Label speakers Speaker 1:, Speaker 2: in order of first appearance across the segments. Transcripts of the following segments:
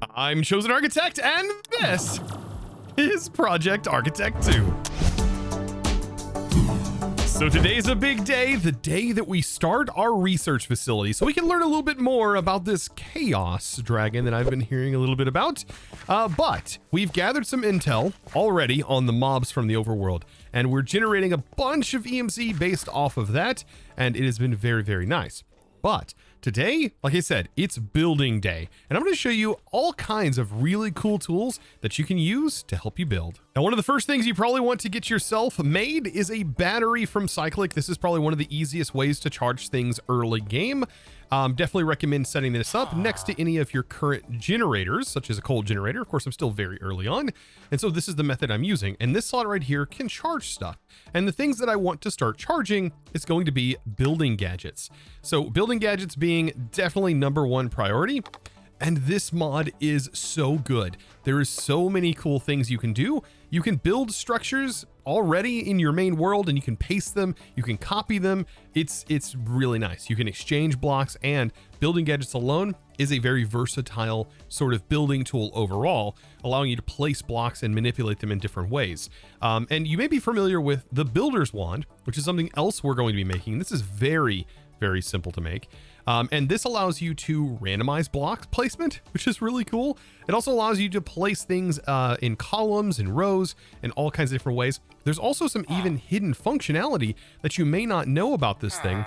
Speaker 1: I'm ChosenArchitect, and this is Project Architect 2. So today's a big day, the day that we start our research facility, so we can learn a little bit more about this chaos dragon that I've been hearing a little bit about. But we've gathered some intel already on the mobs from the overworld, and we're generating a bunch of EMC based off of that, and it has been very, very nice. But today, like I said, it's building day, and I'm going to show you all kinds of really cool tools that you can use to help you build. Now, one of the first things you probably want to get yourself made is a battery from Cyclic. This is probably one of the easiest ways to charge things early game. Definitely recommend setting this up next to any of your current generators, such as a coal generator. Of course, I'm still very early on, and so this is the method I'm using. And this slot right here can charge stuff. And the things that I want to start charging is going to be building gadgets. So building gadgets being definitely #1 priority. And this mod is so good. There is so many cool things you can do. You can build structures already in your main world, and you can paste them, you can copy them. It's really nice. You can exchange blocks, and building gadgets alone is a very versatile sort of building tool overall, allowing you to place blocks and manipulate them in different ways. And you may be familiar with the Builder's Wand, which is something else we're going to be making. This is very, very simple to make. And this allows you to randomize block placement, which is really cool. It also allows you to place things in columns and rows in all kinds of different ways. There's also some even hidden functionality that you may not know about this thing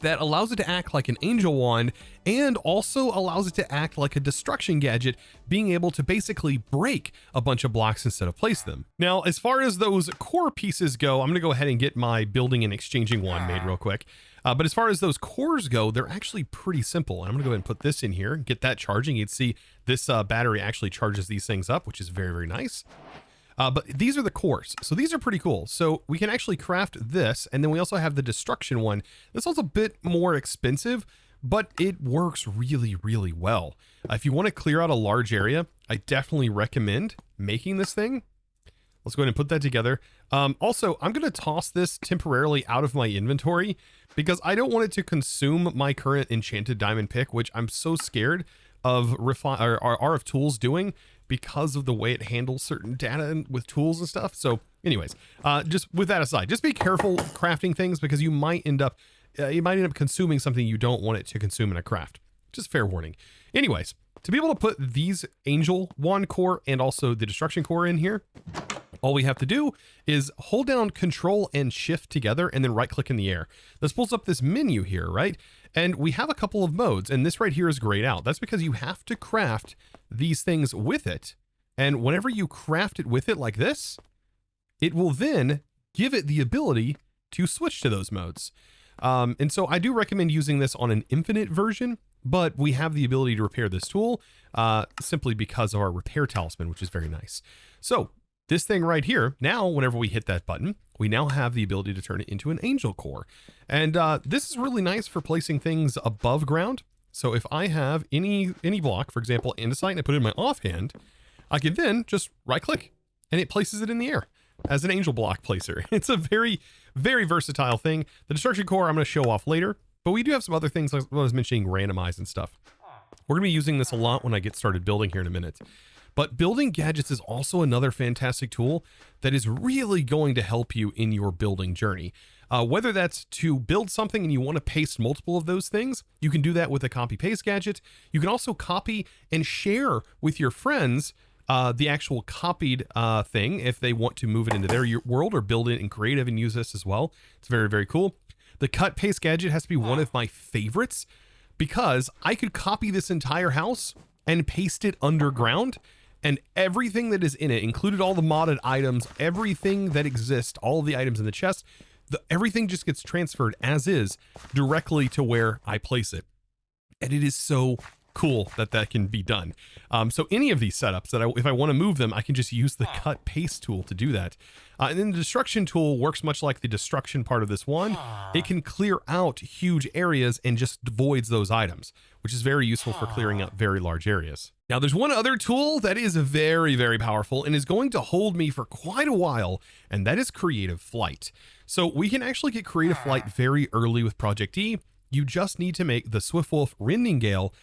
Speaker 1: that allows it to act like an angel wand, and also allows it to act like a destruction gadget, being able to basically break a bunch of blocks instead of place them. Now, as far as those core pieces go, I'm gonna go ahead and get my building and exchanging wand made real quick. But as far as those cores go, they're actually pretty simple. And I'm gonna go ahead and put this in here, get that charging. You'd see this battery actually charges these things up, which is very, very nice. But these are the cores. So these are pretty cool. So we can actually craft this, and then we also have the destruction one. This one's a bit more expensive, but it works really, really well. If you want to clear out a large area, I definitely recommend making this thing. Let's go ahead and put that together. Also, I'm going to toss this temporarily out of my inventory because I don't want it to consume my current enchanted diamond pick, which I'm so scared of RFTools doing because of the way it handles certain data with tools and stuff. So anyways, just with that aside, just be careful crafting things, because you might end up consuming something you don't want it to consume in a craft. Just fair warning. Anyways, to be able to put these angel wand core and also the destruction core in here, all we have to do is hold down Control and Shift together and then right click in the air. This pulls up this menu here, right? And we have a couple of modes, and this right here is grayed out. That's because you have to craft these things with it. And whenever you craft it with it like this, it will then give it the ability to switch to those modes. And so I do recommend using this on an infinite version, but we have the ability to repair this tool simply because of our repair talisman, which is very nice. So this thing right here, now whenever we hit that button, we now have the ability to turn it into an angel core. And this is really nice for placing things above ground. So if I have any block, for example, andesite, and I put it in my offhand, I can then just right click and it places it in the air as an angel block placer. It's a very, very versatile thing. The destruction core I'm going to show off later, but we do have some other things like what I was mentioning, randomize and stuff. We're going to be using this a lot when I get started building here in a minute. But building gadgets is also another fantastic tool that is really going to help you in your building journey. Whether that's to build something and you want to paste multiple of those things, you can do that with a copy paste gadget. You can also copy and share with your friends the actual copied thing if they want to move it into their world or build it in creative and use this as well. It's very, very cool. The cut paste gadget has to be one of my favorites because I could copy this entire house and paste it underground, and everything that is in it, included all the modded items, everything that exists, all of the items in the chest, everything just gets transferred as is directly to where I place it. And it is so cool that that can be done. So any of these setups that if I want to move them, I can just use the cut paste tool to do that. And then the destruction tool works much like the destruction part of this one. It can clear out huge areas and just voids those items, which is very useful for clearing up very large areas. Now there's one other tool that is very, very powerful and is going to hold me for quite a while, and that is creative flight. So we can actually get creative flight very early with ProjectE. You just need to make the Swiftwolf Rending Gale,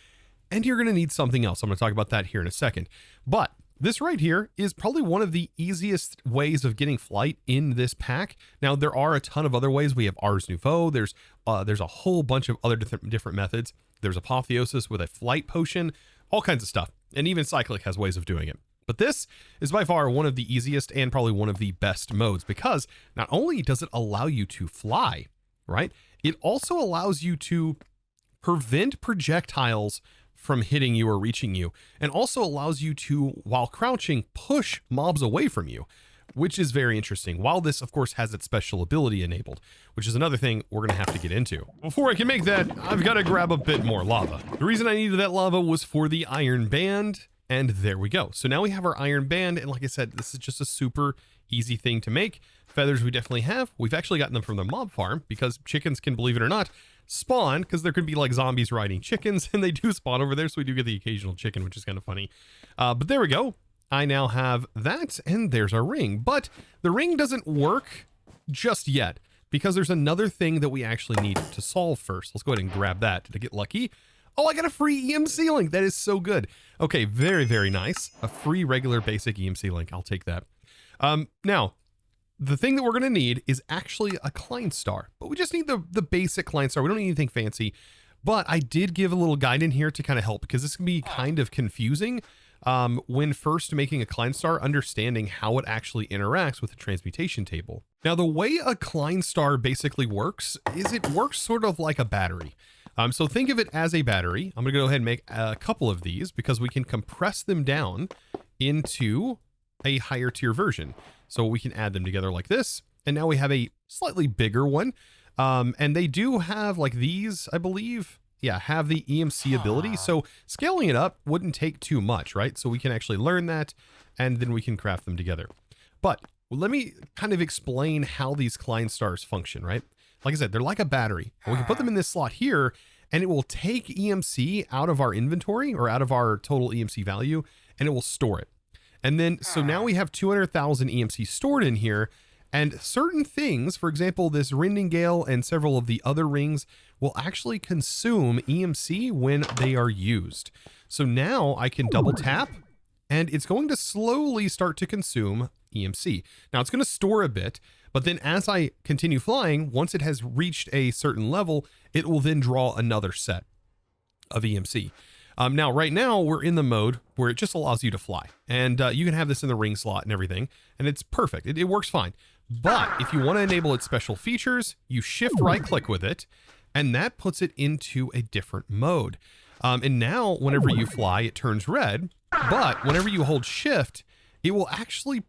Speaker 1: and you're going to need something else. I'm going to talk about that here in a second. But this right here is probably one of the easiest ways of getting flight in this pack. Now, there are a ton of other ways. We have Ars Nouveau. There's a whole bunch of other different methods. There's Apotheosis with a flight potion, all kinds of stuff. And even Cyclic has ways of doing it. But this is by far one of the easiest and probably one of the best modes, because not only does it allow you to fly, right? It also allows you to prevent projectiles from hitting you or reaching you, and also allows you to, while crouching, push mobs away from you, which is very interesting. While this, of course, has its special ability enabled, which is another thing we're going to have to get into. Before I can make that, I've got to grab a bit more lava. The reason I needed that lava was for the iron band, and there we go. So now we have our iron band, and like I said, this is just a super easy thing to make. Feathers we definitely have. We've actually gotten them from the mob farm, because chickens can, believe it or not, spawn, because there could be like zombies riding chickens, and they do spawn over there, so we do get the occasional chicken, which is kind of funny. But there we go. I now have that, and there's our ring. But the ring doesn't work just yet, because there's another thing that we actually need to solve first. Let's go ahead and grab that to get lucky. Oh, I got a free EMC link. That is so good. Okay, very, very nice. A free regular basic EMC link. I'll take that. Now, the thing that we're going to need is actually a Klein star, but we just need the basic Klein star. We don't need anything fancy, but I did give a little guide in here to kind of help, because this can be kind of confusing when first making a Klein star, understanding how it actually interacts with the transmutation table. Now, the way a Klein star basically works is it works sort of like a battery. So think of it as a battery. I'm going to go ahead and make a couple of these, because we can compress them down into a higher tier version. So we can add them together like this. And now we have a slightly bigger one. And they do have like these, I believe, yeah, have the EMC ability. So scaling it up wouldn't take too much, right? So we can actually learn that, and then we can craft them together. But let me kind of explain how these Klein stars function, right? Like I said, they're like a battery. And we can put them in this slot here, and it will take EMC out of our inventory, or out of our total EMC value, and it will store it. And then, so now we have 200,000 EMC stored in here, and certain things, for example, this Rendingale and several of the other rings, will actually consume EMC when they are used. So now I can double tap, and it's going to slowly start to consume EMC. Now it's going to store a bit, but then as I continue flying, once it has reached a certain level, it will then draw another set of EMC. Now, right now, we're in the mode where it just allows you to fly. And you can have this in the ring slot and everything, and it's perfect. It works fine. But if you want to enable its special features, you shift right-click with it, and that puts it into a different mode. And now, whenever you fly, it turns red. But whenever you hold shift, it will actually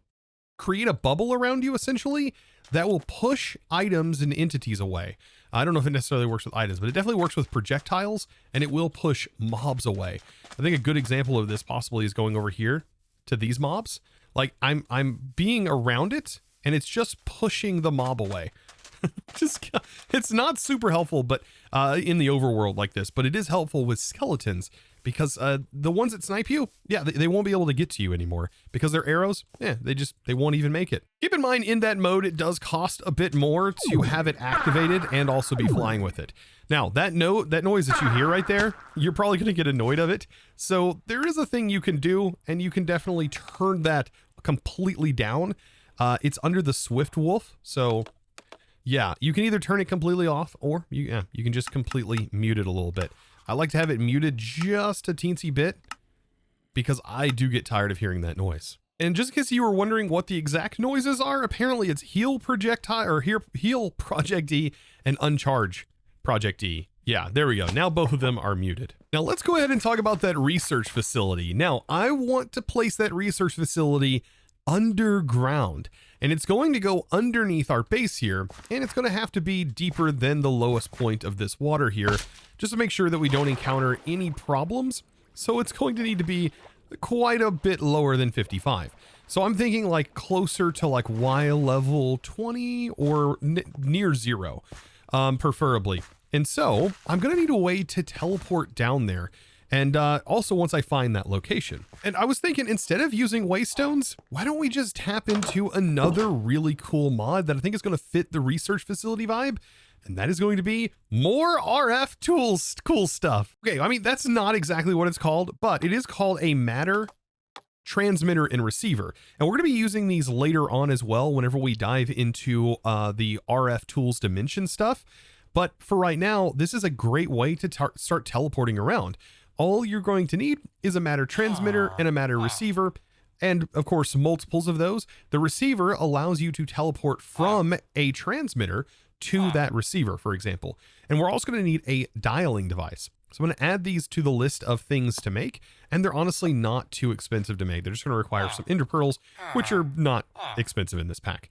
Speaker 1: create a bubble around you, essentially, that will push items and entities away. I don't know if it necessarily works with items, but it definitely works with projectiles, and it will push mobs away. I think a good example of this possibly is going over here to these mobs. Like I'm being around it, and it's just pushing the mob away. It's not super helpful, but in the overworld like this, but it is helpful with skeletons, because the ones that snipe you, yeah, they won't be able to get to you anymore, because their arrows, yeah, they won't even make it. Keep in mind, in that mode, it does cost a bit more to have it activated and also be flying with it. Now, that noise that you hear right there, you're probably going to get annoyed of it. So there is a thing you can do, and you can definitely turn that completely down. It's under the Swift Wolf, so yeah, you can either turn it completely off, or you can just completely mute it a little bit. I like to have it muted just a teensy bit, because I do get tired of hearing that noise. And just in case you were wondering what the exact noises are, apparently it's heal projectile, or heal ProjectE, and uncharge ProjectE. Yeah, there we go. Now both of them are muted. Now let's go ahead and talk about that research facility. Now I want to place that research facility underground, and it's going to go underneath our base here, and it's going to have to be deeper than the lowest point of this water here, just to make sure that we don't encounter any problems. So it's going to need to be quite a bit lower than 55. So I'm thinking like closer to like Y level 20 or near 0, preferably. And so I'm going to need a way to teleport down there. And also once I find that location. And I was thinking, instead of using waystones, why don't we just tap into another really cool mod that I think is going to fit the research facility vibe? and that is going to be more RF tools, cool stuff. Okay, I mean, that's not exactly what it's called, but it is called a matter transmitter and receiver. And we're going to be using these later on as well whenever we dive into the RFTools Dimension stuff. But for right now, this is a great way to start teleporting around. All you're going to need is a matter transmitter and a matter receiver. And of course, multiples of those. The receiver allows you to teleport from a transmitter to that receiver, for example. And we're also going to need a dialing device. So I'm going to add these to the list of things to make, and they're honestly not too expensive to make. They're just going to require some ender pearls, which are not expensive in this pack.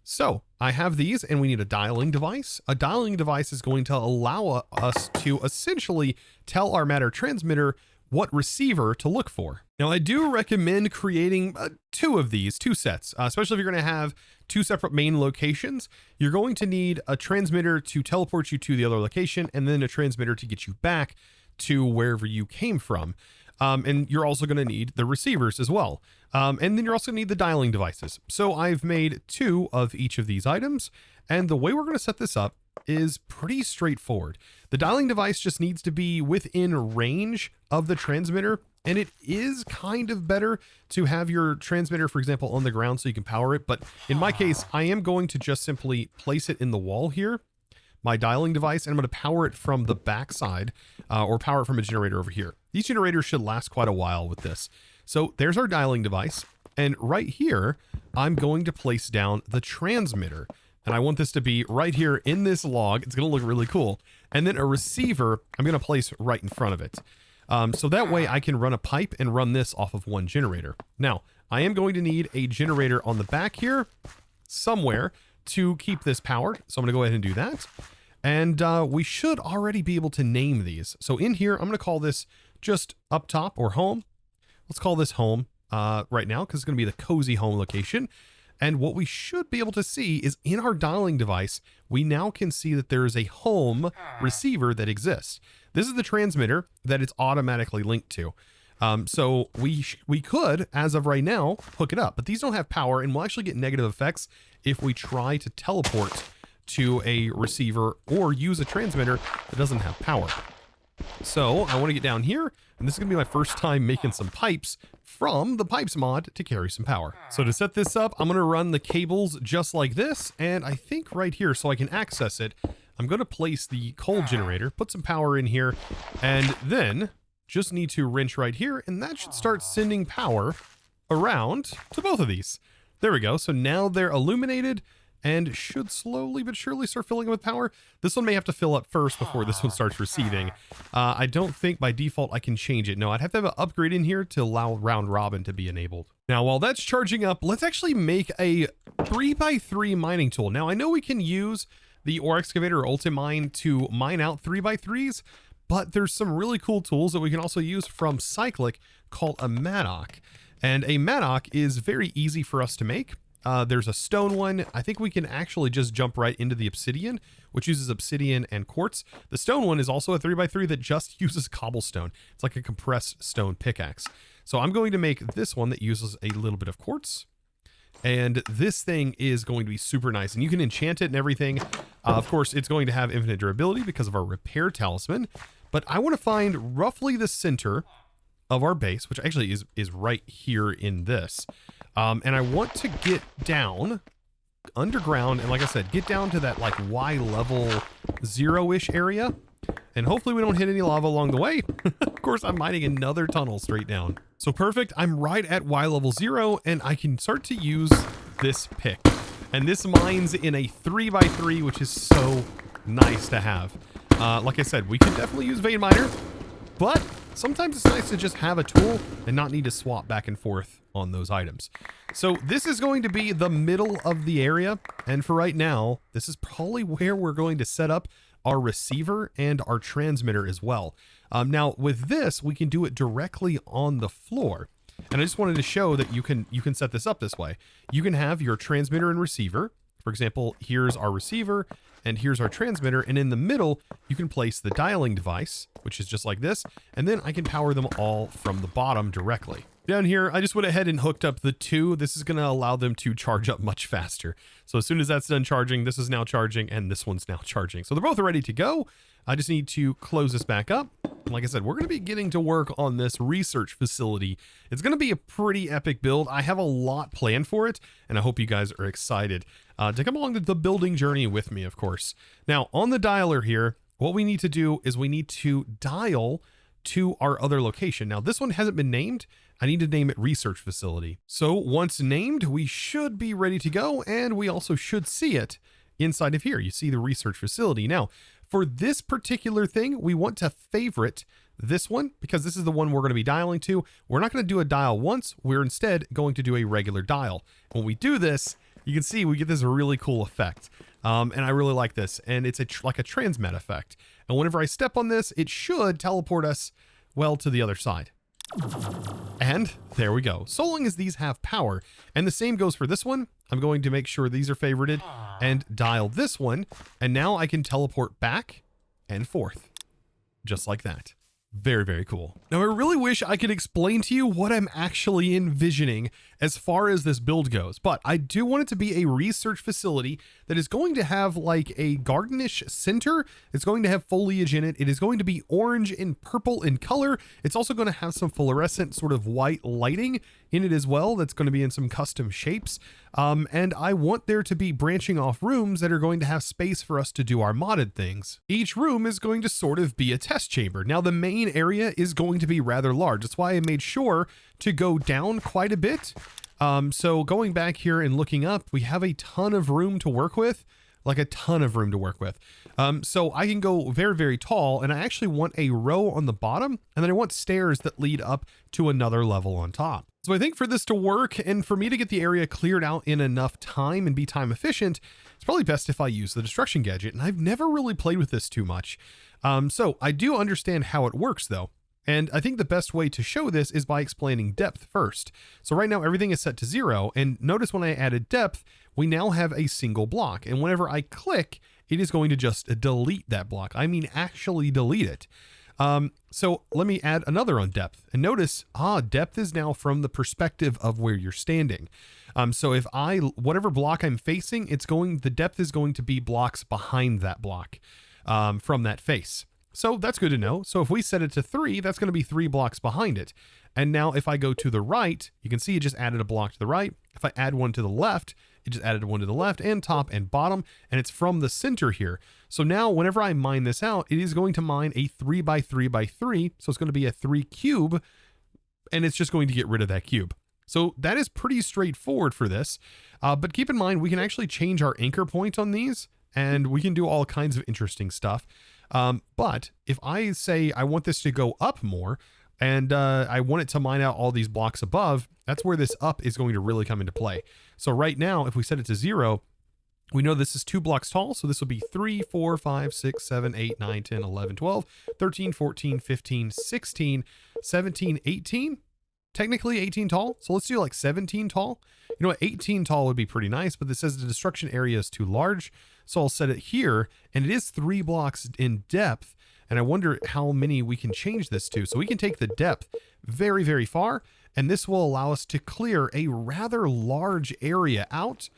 Speaker 1: So I have these, and we need a dialing device. A dialing device is going to allow us to essentially tell our matter transmitter what receiver to look for. Now, I do recommend creating two of these, two sets, especially if you're going to have two separate main locations. You're going to need a transmitter to teleport you to the other location, and then a transmitter to get you back to wherever you came from. And you're also going to need the receivers as well. And then you're also going to need the dialing devices. So I've made two of each of these items, and the way we're going to set this up is pretty straightforward. The dialing device just needs to be within range of the transmitter, and it is kind of better to have your transmitter, for example, on the ground so you can power it. But in my case, I am going to just simply place it in the wall here, my dialing device, and I'm going to power it from the back side or power it from a generator over here. These generators should last quite a while with this. So there's our dialing device. And right here, I'm going to place down the transmitter. And I want this to be right here in this log. It's going to look really cool. And then a receiver, I'm going to place right in front of it. So that way I can run a pipe and run this off of one generator. Now, I am going to need a generator on the back here somewhere to keep this powered. So I'm going to go ahead and do that. And we should already be able to name these. So in here, I'm going to call this just up top or home. Let's call this home right now because it's going to be the cozy home location. And what we should be able to see is in our dialing device, we now can see that there is a home receiver that exists. This is the transmitter that it's automatically linked to. So we could, as of right now, hook it up, but these don't have power, and we'll actually get negative effects if we try to teleport to a receiver or use a transmitter that doesn't have power. So I want to get down here, and this is going to be my first time making some pipes from the pipes mod to carry some power. So to set this up, I'm going to run the cables just like this, and I think right here, so I can access it, I'm going to place the coal generator, put some power in here, and then just need to wrench right here, and that should start sending power around to both of these. There we go. So now they're illuminated and should slowly but surely start filling with power. This one may have to fill up first before this one starts receiving. I don't think by default I can change it. No, I'd have to have an upgrade in here to allow round robin to be enabled. Now, while that's charging up, let's actually make a 3x3 mining tool. Now, I know we can use the ore excavator or ultimine to mine out 3x3s, but there's some really cool tools that we can also use from Cyclic called a mattock. And a mattock is very easy for us to make. There's a stone one. I think we can actually just jump right into the obsidian, which uses obsidian and quartz. The stone one is also a 3x3 that just uses cobblestone. It's like a compressed stone pickaxe. So I'm going to make this one that uses a little bit of quartz. And this thing is going to be super nice, and you can enchant it and everything. Of course, it's going to have infinite durability because of our repair talisman. But I want to find roughly the center of our base, which actually is right here in this. And I want to get down underground, and like I said, get down to that like Y level 0-ish area. And hopefully we don't hit any lava along the way. Of course, I'm mining another tunnel straight down. So perfect, I'm right at Y level 0, and I can start to use this pick. And this mines in a 3x3, which is so nice to have. Like I said, we can definitely use vein miner, but sometimes it's nice to just have a tool and not need to swap back and forth on those items. So this is going to be the middle of the area. And for right now, this is probably where we're going to set up our receiver and our transmitter as well. Now with this, we can do it directly on the floor. And I just wanted to show that you can set this up this way. You can have your transmitter and receiver. For example, here's our receiver and here's our transmitter. And in the middle, you can place the dialing device, which is just like this. And then I can power them all from the bottom directly. Down here, I just went ahead and hooked up the two. This is going to allow them to charge up much faster. So as soon as that's done charging, this is now charging and this one's now charging. So they're both ready to go. I just need to close this back up. Like I said, we're going to be getting to work on this research facility. It's going to be a pretty epic build. I have a lot planned for it, and I hope you guys are excited to come along the building journey with me, of course. Now, on the dialer here, what we need to do is we need to dial to our other location. Now, this one hasn't been named. I need to name it research facility. So once named, we should be ready to go, and we also should see it inside of here. You see the research facility. Now, for this particular thing, we want to favorite this one because this is the one we're going to be dialing to. We're not going to do a dial once. We're instead going to do a regular dial. When we do this, you can see we get this really cool effect. And I really like this. And it's like a transmat effect. And whenever I step on this, it should teleport us, well, to the other side. And there we go. So long as these have power. And the same goes for this one. I'm going to make sure these are favorited and dial this one. And now I can teleport back and forth just like that. Very, very cool. Now, I really wish I could explain to you what I'm actually envisioning as far as this build goes, but I do want it to be a research facility that is going to have like a gardenish center. It's going to have foliage in it. It is going to be orange and purple in color. It's also going to have some fluorescent sort of white lighting in it as well. That's going to be in some custom shapes. And I want there to be branching off rooms that are going to have space for us to do our modded things. Each room is going to sort of be a test chamber. Now, the main area is going to be rather large. That's why I made sure to go down quite a bit. So going back here and looking up, we have a ton of room to work with, like a ton of room to work with. So I can go very, very tall, and I actually want a row on the bottom, and then I want stairs that lead up to another level on top. So I think for this to work and for me to get the area cleared out in enough time and be time efficient, it's probably best if I use the destruction gadget. And I've never really played with this too much. So I do understand how it works though. And I think the best way to show this is by explaining depth first. So right now everything is set to 0. And notice when I added depth, we now have a single block. And whenever I click, it is going to just delete that block. I mean, actually delete it. So let me add another on depth, and notice, depth is now from the perspective of where you're standing. So if whatever block I'm facing, the depth is going to be blocks behind that block, from that face. So that's good to know. So if we set it to 3, that's going to be 3 blocks behind it. And now if I go to the right, you can see it just added a block to the right. If I add one to the left, it just added one to the left and top and bottom, and it's from the center here. So now whenever I mine this out, it is going to mine a 3 by 3 by 3. So it's going to be a 3 cube, and it's just going to get rid of that cube. So that is pretty straightforward for this. But keep in mind, we can actually change our anchor point on these, and we can do all kinds of interesting stuff. But if I say I want this to go up more, and I want it to mine out all these blocks above, that's where this up is going to really come into play. So right now, if we set it to 0, we know this is 2 blocks tall. So this will be 3, 4, 5, 6, 7, 8, 9, 10, 11, 12, 13, 14, 15, 16, 17, 18. Technically 18 tall. So let's do like 17 tall. You know what? 18 tall would be pretty nice, but this says the destruction area is too large. So I'll set it here, and it is 3 blocks in depth. And I wonder how many we can change this to. So we can take the depth very, very far, and this will allow us to clear a rather large area out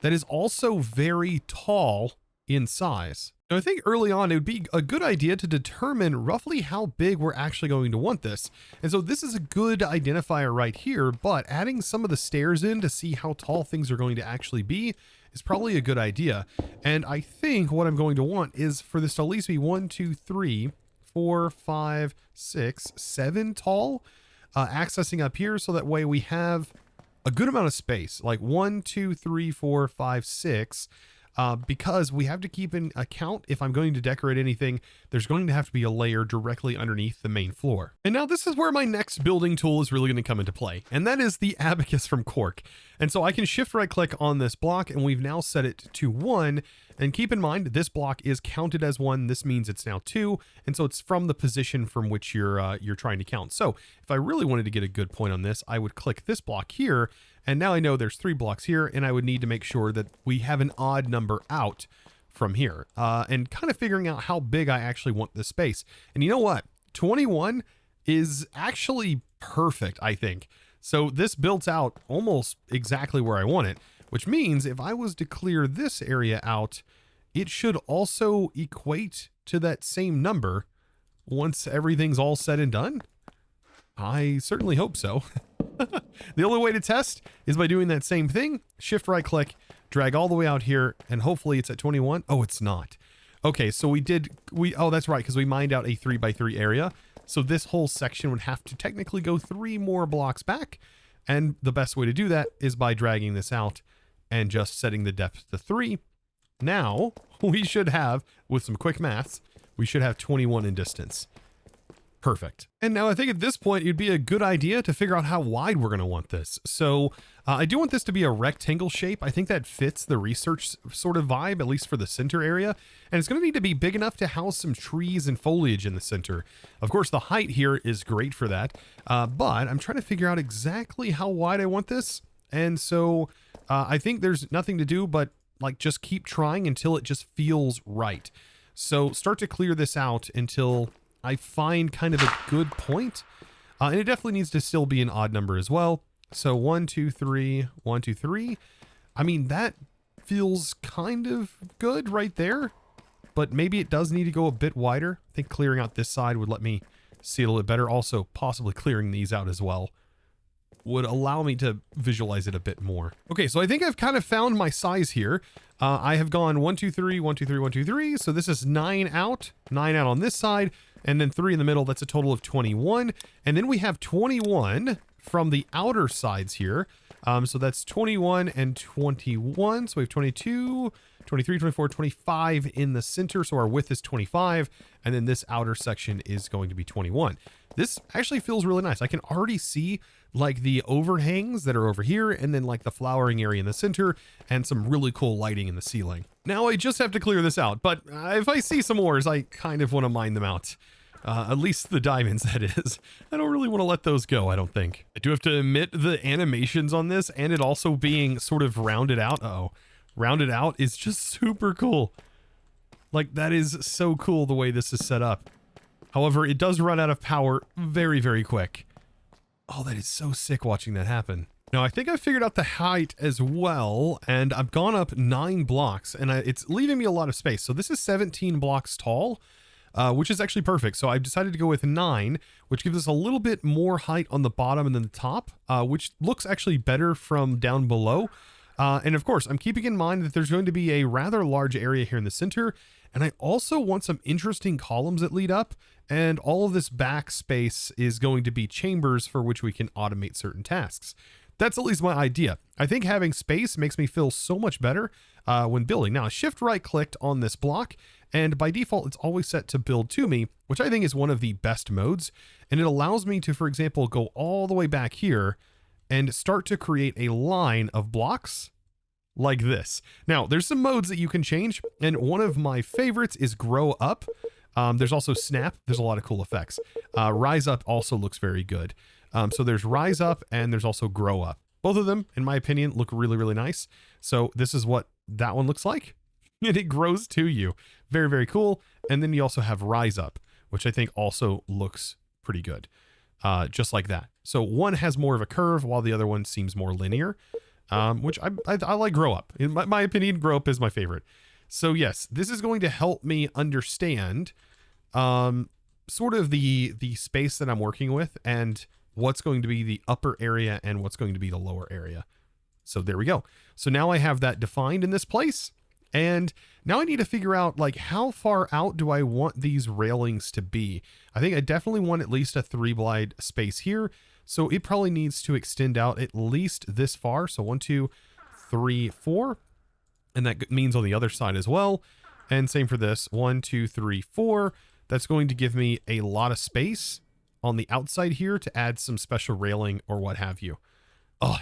Speaker 1: that is also very tall in size. Now, I think early on, it would be a good idea to determine roughly how big we're actually going to want this. And so this is a good identifier right here, but adding some of the stairs in to see how tall things are going to actually be is probably a good idea. And I think what I'm going to want is for this to at least be 1, 2, 3, 4, 5, 6, 7 tall, accessing up here. So that way we have a good amount of space, like 1, 2, 3, 4, 5, 6, because we have to keep in account if I'm going to decorate anything, there's going to have to be a layer directly underneath the main floor. And now this is where my next building tool is really going to come into play, and that is the abacus from Cork. And so I can shift right click on this block, and we've now set it to 1. And keep in mind, this block is counted as 1. This means it's now 2. And so it's from the position from which you're trying to count. So if I really wanted to get a good point on this, I would click this block here. And now I know there's 3 blocks here, and I would need to make sure that we have an odd number out from here, and kind of figuring out how big I actually want this space. And you know what? 21 is actually perfect, I think. So this built out almost exactly where I want it, which means if I was to clear this area out, it should also equate to that same number once everything's all said and done. I certainly hope so. The only way to test is by doing that same thing. Shift right click, drag all the way out here, and hopefully it's at 21. Oh, it's not. Okay, so oh, that's right, because we mined out a 3x3 area. So this whole section would have to technically go 3 more blocks back. And the best way to do that is by dragging this out and just setting the depth to 3. Now we should have, with some quick maths, we should have 21 in distance. Perfect. And now I think at this point, it'd be a good idea to figure out how wide we're going to want this. So I do want this to be a rectangle shape. I think that fits the research sort of vibe, at least for the center area. And it's going to need to be big enough to house some trees and foliage in the center. Of course, the height here is great for that. But I'm trying to figure out exactly how wide I want this. And so I think there's nothing to do but like just keep trying until it just feels right. So start to clear this out until I find kind of a good point. And it definitely needs to still be an odd number as well. So 1, 2, 3, 1, 2, 3. I mean, that feels kind of good right there, but maybe it does need to go a bit wider. I think clearing out this side would let me see it a little bit better. Also, possibly clearing these out as well would allow me to visualize it a bit more. Okay, so I think I've kind of found my size here. I have gone 1, 2, 3, 1, 2, 3, 1, 2, 3. So this is 9 out on this side, and then 3 in the middle. That's a total of 21. And then we have 21 from the outer sides here. So that's 21 and 21. So we have 22, 23, 24, 25 in the center. So our width is 25. And then this outer section is going to be 21. This actually feels really nice. I can already see like the overhangs that are over here, and then like the flowering area in the center, and some really cool lighting in the ceiling. Now I just have to clear this out, but if I see some ores, I kind of want to mine them out. At least the diamonds, that is. I don't really want to let those go, I don't think. I do have to admit the animations on this, and it also being sort of rounded out. Rounded out is just super cool. Like, that is so cool the way this is set up. However, it does run out of power very, very quick. Oh, that is so sick watching that happen. Now, I think I figured out the height as well, and I've gone up 9 blocks, and it's leaving me a lot of space. So this is 17 blocks tall, which is actually perfect. So I've decided to go with 9, which gives us a little bit more height on the bottom and then the top, which looks actually better from down below. And of course, I'm keeping in mind that there's going to be a rather large area here in the center, and I also want some interesting columns that lead up, and all of this back space is going to be chambers for which we can automate certain tasks. That's at least my idea. I think having space makes me feel so much better when building. Now, I shift right clicked on this block, and by default, it's always set to build to me, which I think is one of the best modes. And it allows me to, for example, go all the way back here and start to create a line of blocks like this. Now, there's some modes that you can change, and one of my favorites is grow up. There's also snap. There's a lot of cool effects. Rise up also looks very good. So there's rise up and there's also grow up. Both of them, in my opinion, look really, really nice. So this is what that one looks like. And it grows to you. Very, very cool. And then you also have rise up, which I think also looks pretty good. Just like that. So one has more of a curve while the other one seems more linear, which I like grow up. In my opinion, grow up is my favorite. So yes, this is going to help me understand sort of the space that I'm working with and what's going to be the upper area and what's going to be the lower area. So there we go. So now I have that defined in this place. And now I need to figure out like how far out do I want these railings to be? I think I definitely want at least a 3-blade space here. So it probably needs to extend out at least this far. So 1, 2, 3, 4. And that means on the other side as well. And same for this 1, 2, 3, 4. That's going to give me a lot of space on the outside here to add some special railing or what have you. Oh,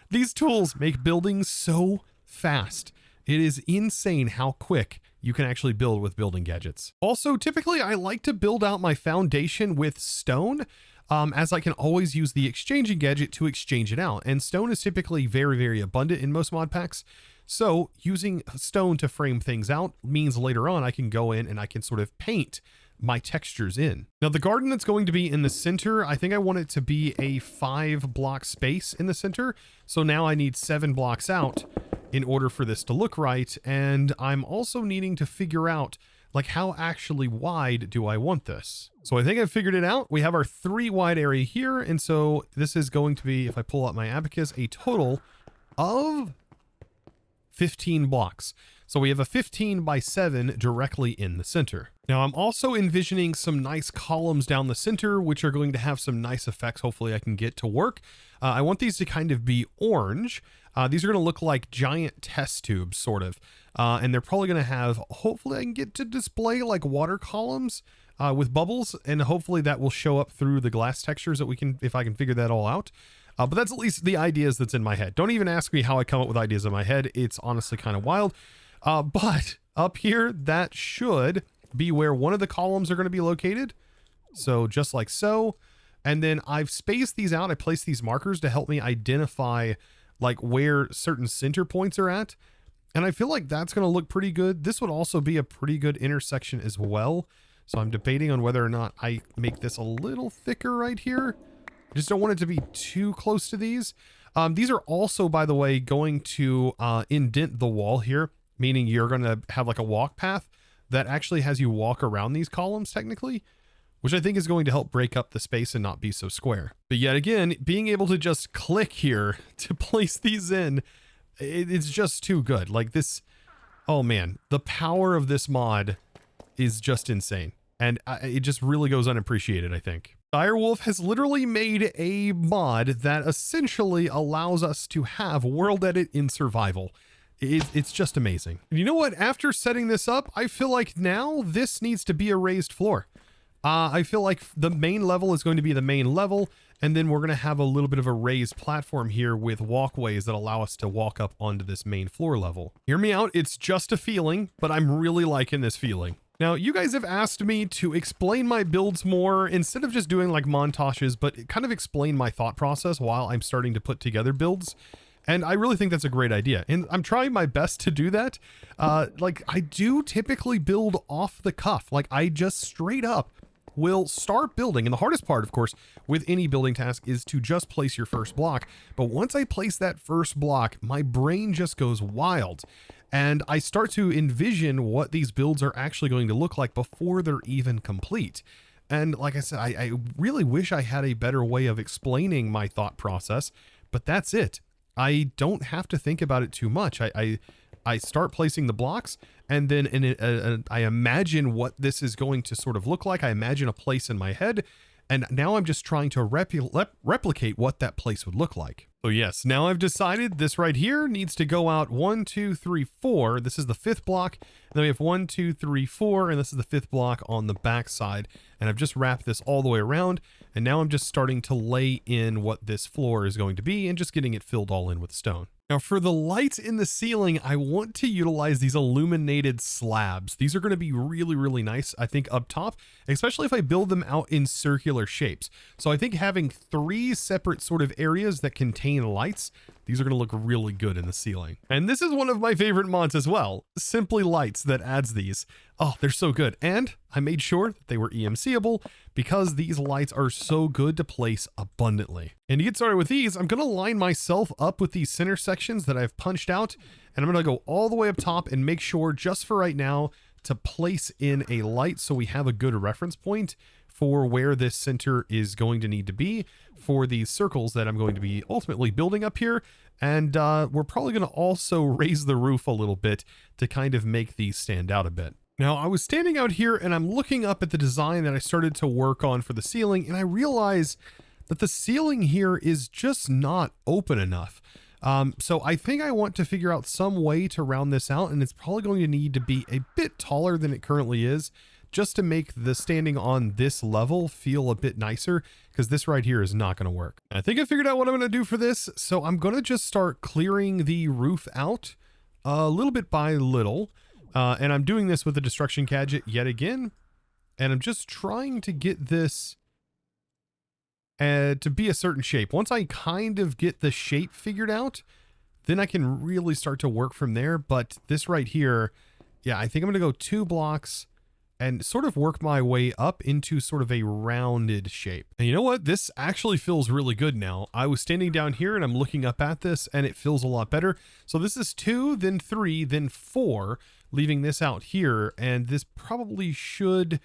Speaker 1: these tools make building so fast. It is insane how quick you can actually build with building gadgets. Also, typically I like to build out my foundation with stone, as I can always use the exchanging gadget to exchange it out. And stone is typically very, very abundant in most mod packs. So using stone to frame things out means later on I can go in and I can sort of paint my textures in. Now the garden that's going to be in the center, I think I want it to be a 5-block space in the center. So now I need 7 blocks out in order for this to look right. And I'm also needing to figure out like how actually wide do I want this? So I think I've figured it out. We have our 3 wide area here. And so this is going to be, if I pull out my abacus, a total of 15 blocks. So we have a 15 by 7 directly in the center. Now I'm also envisioning some nice columns down the center, which are going to have some nice effects. Hopefully I can get to work. I want these to kind of be orange. These are going to look like giant test tubes, sort of. And they're probably going to have, hopefully I can get to display like water columns with bubbles. And hopefully that will show up through the glass textures that we can, if I can figure that all out. But that's at least the ideas that's in my head. Don't even ask me how I come up with ideas in my head. It's honestly kind of wild. But up here, that should be where one of the columns are going to be located. So just like so. And then I've spaced these out. I placed these markers to help me identify like where certain center points are at. And I feel like that's going to look pretty good. This would also be a pretty good intersection as well. So I'm debating on whether or not I make this a little thicker right here. I just don't want it to be too close to these. These are also, by the way, going to indent the wall here, meaning you're going to have like a walk path that actually has you walk around these columns technically, which I think is going to help break up the space and not be so square. But yet again, being able to just click here to place these in, it's just too good. Like this, oh man, the power of this mod is just insane. And it just really goes unappreciated, I think. Direwolf has literally made a mod that essentially allows us to have world edit in survival. It's just amazing. And you know what? After setting this up, I feel like now this needs to be a raised floor. I feel like the main level is going to be the main level, and then we're going to have a little bit of a raised platform here with walkways that allow us to walk up onto this main floor level. Hear me out. It's just a feeling, but I'm really liking this feeling. Now, you guys have asked me to explain my builds more instead of just doing like montages, but kind of explain my thought process while I'm starting to put together builds. And I really think that's a great idea. And I'm trying my best to do that. Like I do typically build off the cuff. Like I just straight up will start building. And the hardest part, of course, with any building task is to just place your first block. But once I place that first block, my brain just goes wild. And I start to envision what these builds are actually going to look like before they're even complete. And like I said, I really wish I had a better way of explaining my thought process, but that's it. I don't have to think about it too much. I start placing the blocks, and then I imagine what this is going to sort of look like. I imagine a place in my head, and now I'm just trying to replicate what that place would look like. So yes, now I've decided this right here needs to go out 1, 2, 3, 4. This is the 5th block. And then we have 1, 2, 3, 4, and this is the 5th block on the back side. And I've just wrapped this all the way around. And now I'm just starting to lay in what this floor is going to be and just getting it filled all in with stone. Now for the lights in the ceiling, I want to utilize these illuminated slabs. These are going to be really, really nice, I think, up top, especially if I build them out in circular shapes. So I think having 3 separate sort of areas that contain lights, these are going to look really good in the ceiling. And this is one of my favorite mods as well. Simply Lights that adds these. Oh, they're so good. And I made sure that they were EMCable because these lights are so good to place abundantly. And to get started with these, I'm going to line myself up with these center sections that I've punched out. And I'm going to go all the way up top and make sure just for right now to place in a light so we have a good reference point for where this center is going to need to be for these circles that I'm going to be ultimately building up here. And we're probably going to also raise the roof a little bit to kind of make these stand out a bit. Now, I was standing out here and I'm looking up at the design that I started to work on for the ceiling, and I realize that the ceiling here is just not open enough. So I think I want to figure out some way to round this out, and it's probably going to need to be a bit taller than it currently is, just to make the standing on this level feel a bit nicer, because this right here is not going to work. I think I figured out what I'm going to do for this, so I'm going to just start clearing the roof out a little bit by little. And I'm doing this with the destruction gadget yet again, and I'm just trying to get this to be a certain shape. Once I kind of get the shape figured out, then I can really start to work from there. But this right here, yeah, I think I'm going to go 2 blocks and sort of work my way up into sort of a rounded shape. And you know what? This actually feels really good now. I was standing down here and I'm looking up at this and it feels a lot better. So this is 2, then 3, then 4, leaving this out here. And this probably should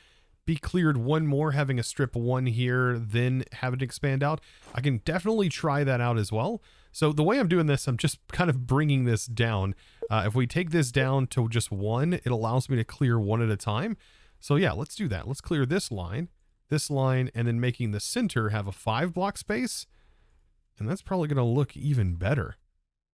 Speaker 1: be cleared one more, having a strip 1 here, then have it expand out. I can definitely try that out as well. So the way I'm doing this, I'm just kind of bringing this down. If we take this down to just 1, it allows me to clear 1 at a time. So yeah, let's do that. Let's clear this line, and then making the center have a 5 block space. And that's probably going to look even better.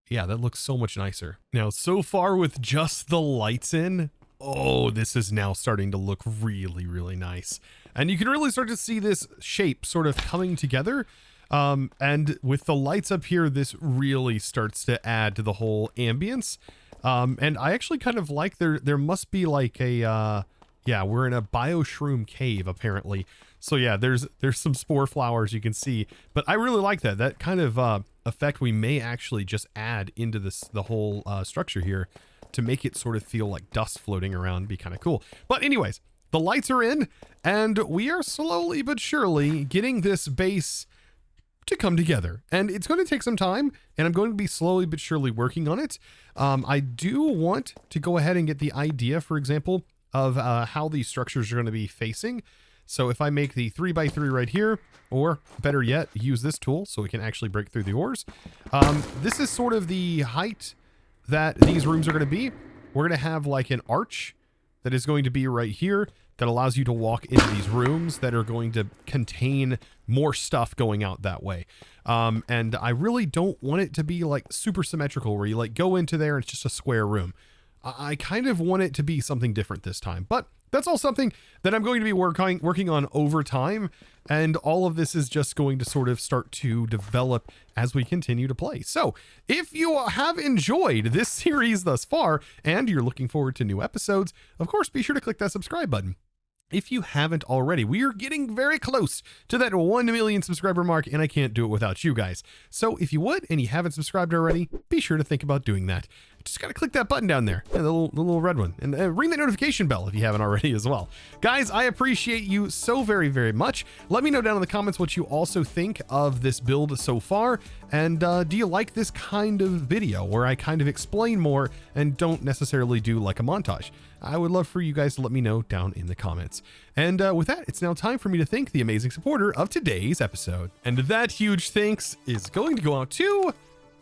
Speaker 1: Yeah, that looks so much nicer. Now, so far with just the lights in, oh, this is now starting to look really, really nice. And you can really start to see this shape sort of coming together. And with the lights up here, this really starts to add to the whole ambience. And I actually kind of like there must be like a, yeah, we're in a bioshroom cave apparently. So yeah, there's some spore flowers you can see, but I really like that kind of, effect we may actually just add into the whole, structure here to make it sort of feel like dust floating around, be kind of cool. But anyways, the lights are in and we are slowly but surely getting this base to come together, and it's going to take some time, and I'm going to be slowly but surely working on it. I do want to go ahead and get the idea, for example, of how these structures are going to be facing. So if I make the 3x3 right here, or better yet, use this tool so we can actually break through the ores. This is sort of the height that these rooms are going to be. We're going to have like an arch that is going to be right here that allows you to walk into these rooms that are going to contain more stuff going out that way. And I really don't want it to be like super symmetrical where you like go into there and it's just a square room. I kind of want it to be something different this time, but that's all something that I'm going to be working on over time. And all of this is just going to sort of start to develop as we continue to play. So if you have enjoyed this series thus far and you're looking forward to new episodes, of course, be sure to click that subscribe button. If you haven't already, we are getting very close to that 1 million subscriber mark, and I can't do it without you guys. So if you would, and you haven't subscribed already, be sure to think about doing that. Just got to click that button down there, the little red one, and ring that notification bell if you haven't already as well. Guys, I appreciate you so very, very much. Let me know down in the comments what you also think of this build so far, and do you like this kind of video where I kind of explain more and don't necessarily do like a montage? I would love for you guys to let me know down in the comments. And with that, it's now time for me to thank the amazing supporter of today's episode. And that huge thanks is going to go out to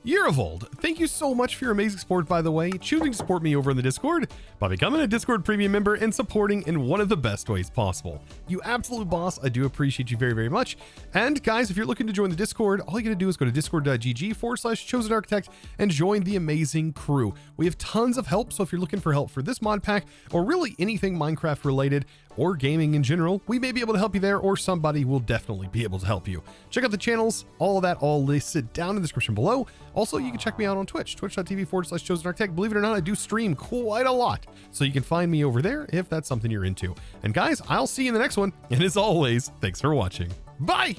Speaker 1: Year of Old. Thank you so much for your amazing support, by the way, choosing to support me over in the Discord by becoming a Discord premium member and supporting in one of the best ways possible. You absolute boss. I do appreciate you very, very much. And guys, if you're looking to join the Discord, all you gotta do is go to discord.gg/ChosenArchitect and join the amazing crew. We have tons of help, so if you're looking for help for this mod pack or really anything Minecraft related or gaming in general, we may be able to help you there, or somebody will definitely be able to help you. Check out the channels, all of that all listed down in the description below. Also, you can check me out on Twitch, twitch.tv/ChosenArchitect. Believe it or not, I do stream quite a lot, so you can find me over there if that's something you're into. And guys, I'll see you in the next one, and as always, thanks for watching. Bye!